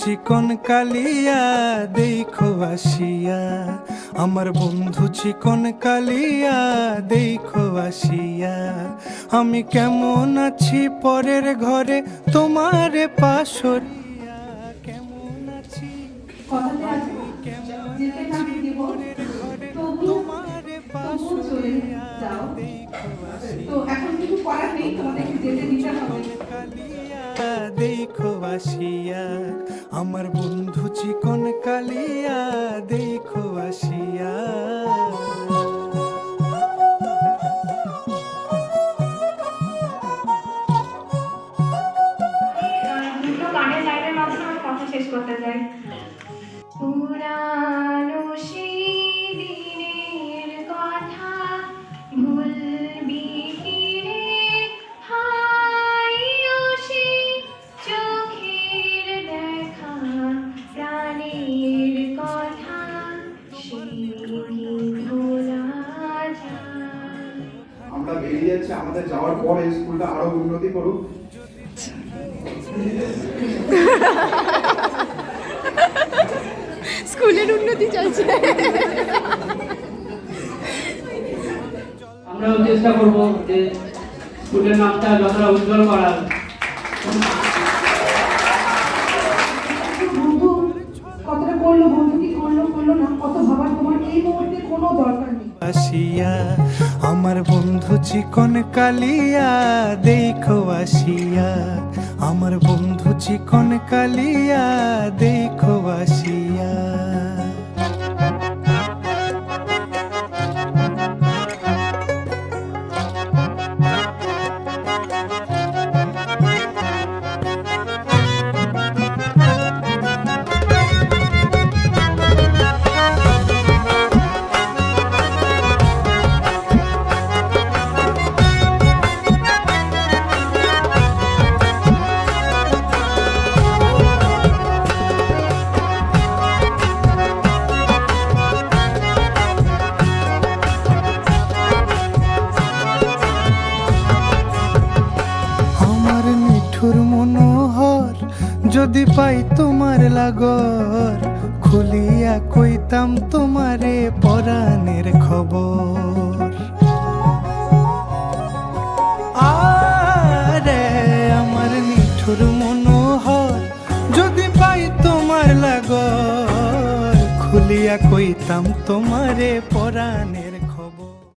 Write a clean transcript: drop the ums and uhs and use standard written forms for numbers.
চিকন কালিয়া দেখো আসিয়া, আমার বন্ধু চিকন কালিয়া দেখো আসিয়া। আমি কেমন আছি পরের ঘরে তোমারে পাশরিয়া, কেমন আছি কেমন আছি পরের ঘরে তোমারে পাশরিয়া দেখো কালিয়া দেখো আসিয়া, আমার বন্ধু চিকন কালিয়া দেখো আসিয়া। দুটো গানের লাইনের মাঝে আমি কথা শেষ করতে চাই। পুরানো সেই দিনের কথা ভুলবি কি রে, হাই ও সেই চোখের দেখা প্রাণের কথা, সেই কি ভোলা যায়। আমরা বেরিয়ে যাচ্ছি, আমাদের যাওয়ার পরে স্কুলটা আরো উন্নতি করুক। স্কুলের উন্নতি চলছে। আমরাও চেষ্টা করব যে স্কুলের নামটা যতটা উজ্জ্বল করার। বন্ধু কতটা করলো, বন্ধু কি করলো করলো না, কত ভাবার তোমার এই মুহূর্তে কোনো দরকার নেই। আসিয়া আমার বন্ধু চিকন কালিয়া দেখো আসিয়া, আমার বন্ধু চিকন কালিয়া দেখো আসিয়া। মনোহর যদি পাই তোমার লাগর, খুলিয়া কইতাম তোমারে পরাণের খবর। আরে আমার নিঠুর মনোহর যদি পাই তোমার লাগর, খুলিয়া কইতাম তোমারে পরাণের